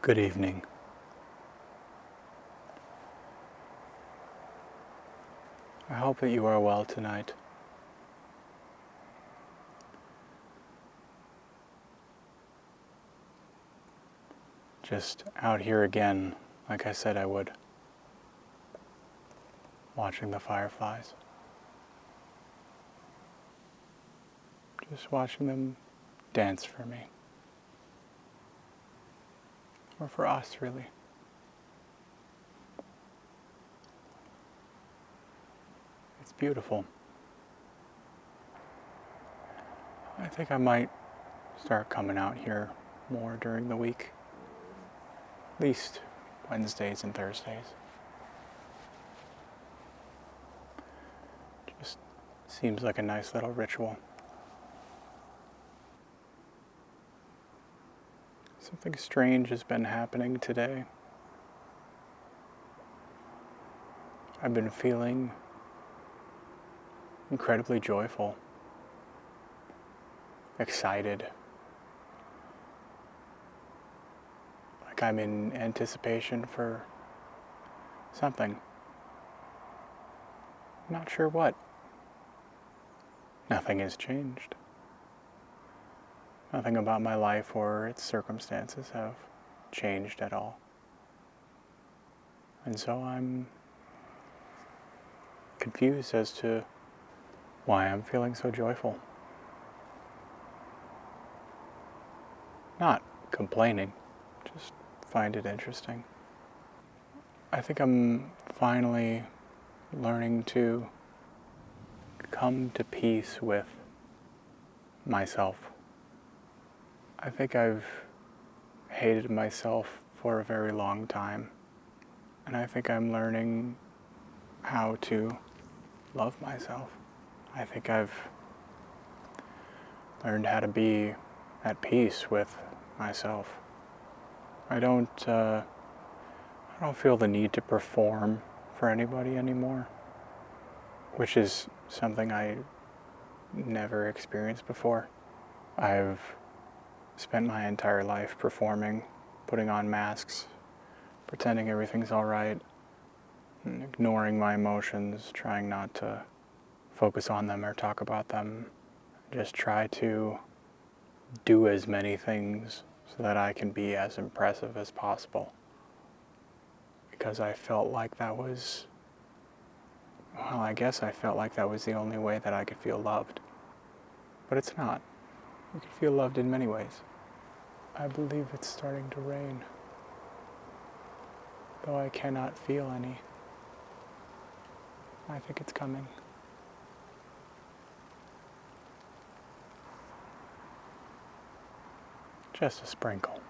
Good evening. I hope that you are well tonight. Just out here again, like I said I would, watching the fireflies. Just watching them dance for me. Or for us, really. It's beautiful. I think I might start coming out here more during the week. At least Wednesdays and Thursdays. Just seems like a nice little ritual. Something strange has been happening today. I've been feeling incredibly joyful, excited, like I'm in anticipation for something. Not sure what. Nothing has changed. Nothing about my life or its circumstances have changed at all. And so I'm confused as to why I'm feeling so joyful. Not complaining, just find it interesting. I think I'm finally learning to come to peace with myself. I think I've hated myself for a very long time, and I think I'm learning how to love myself. I think I've learned how to be at peace with myself. I don't feel the need to perform for anybody anymore, which is something I never experienced before. I've spent my entire life performing, putting on masks, pretending everything's all right, and ignoring my emotions, trying not to focus on them or talk about them. Just try to do as many things so that I can be as impressive as possible. Because I felt like that was, I guess I felt like that was the only way that I could feel loved. But it's not. You can feel loved in many ways. I believe it's starting to rain, though I cannot feel any. I think it's coming. Just a sprinkle.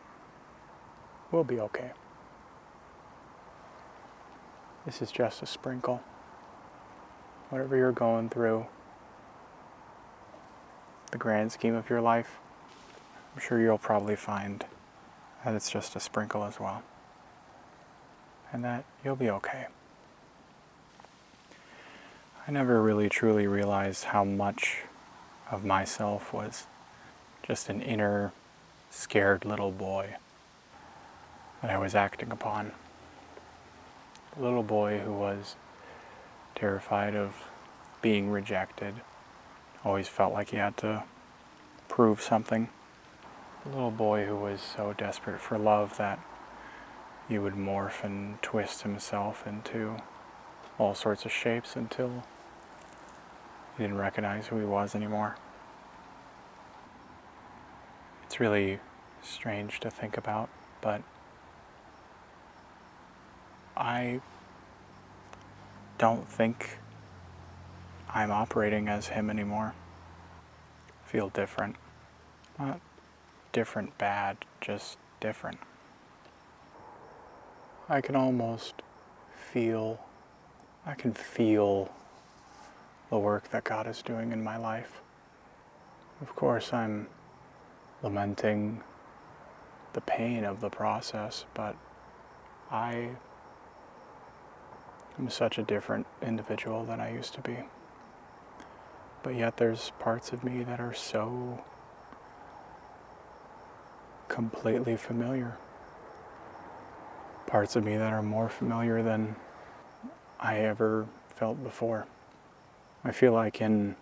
We'll be okay. This is just a sprinkle. Whatever you're going through, the grand scheme of your life, I'm sure you'll probably find that it's just a sprinkle as well. And that you'll be okay. I never really truly realized how much of myself was just an inner, scared little boy that I was acting upon. A little boy who was terrified of being rejected, always felt like he had to prove something. A little boy who was so desperate for love that he would morph and twist himself into all sorts of shapes until he didn't recognize who he was anymore. It's really strange to think about, but I don't think I'm operating as him anymore. I feel different. Not different bad, just different. I can almost feel, I can feel the work that God is doing in my life. Of course, I'm lamenting the pain of the process, but I am such a different individual than I used to be. But yet there's parts of me that are so completely familiar. parts of me that are more familiar than I ever felt before. I feel like in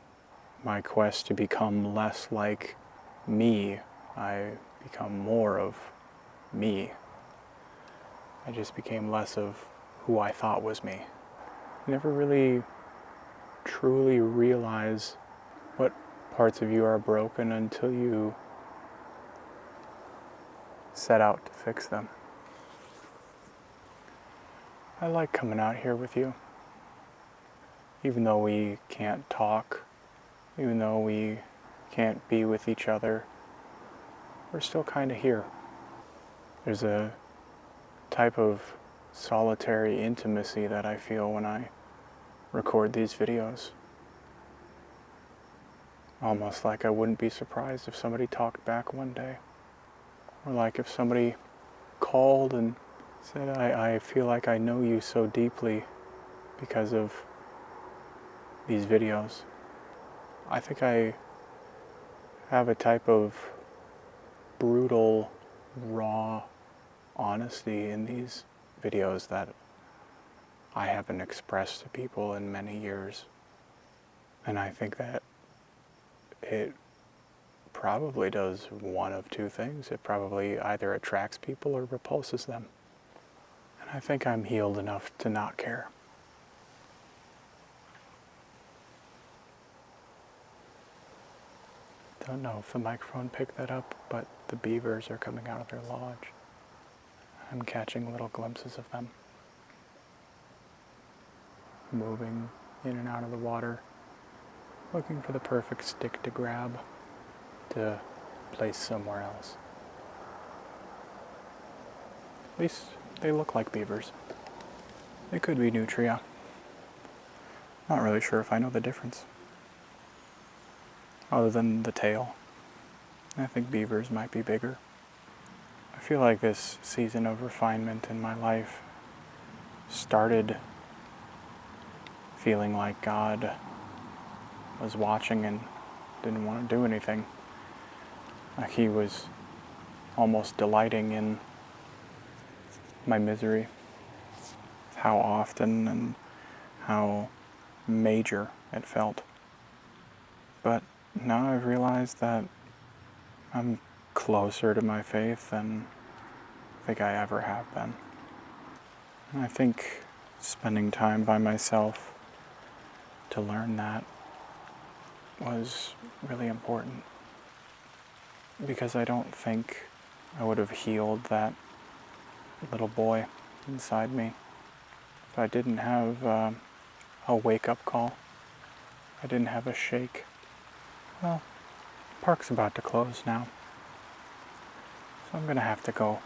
my quest to become less like me, I become more of me. I just became less of who I thought was me. You never really truly realize what parts of you are broken until you set out to fix them. I like coming out here with you. Even though we can't talk, even though we can't be with each other, we're still kind of here. There's a type of solitary intimacy that I feel when I record these videos. Almost like I wouldn't be surprised if somebody talked back one day. Or like if somebody called and said, I feel like I know you so deeply because of these videos. I think I have a type of brutal, raw honesty in these videos that I haven't expressed to people in many years. And I think that it probably does one of two things. It probably either attracts people or repulses them. And I think I'm healed enough to not care. Don't know if the microphone picked that up, but the beavers are coming out of their lodge. I'm catching little glimpses of them, moving in and out of the water, looking for the perfect stick to grab to place somewhere else. At least they look like beavers. They could be nutria. Not really sure if I know the difference. Other than the tail. I think beavers might be bigger. I feel like this season of refinement in my life started feeling like God was watching and didn't want to do anything. Like he was almost delighting in my misery. How often and how major it felt. But now I've realized that I'm closer to my faith than I think I ever have been. And I think spending time by myself to learn that was really important. Because I don't think I would have healed that little boy inside me if I didn't have a wake-up call. I didn't have a shake. Well, the park's about to close now, so I'm gonna have to go.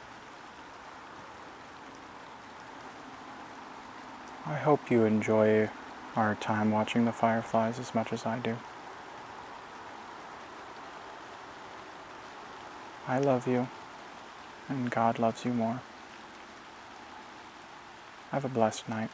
I hope you enjoy our time watching the fireflies as much as I do. I love you, and God loves you more. Have a blessed night.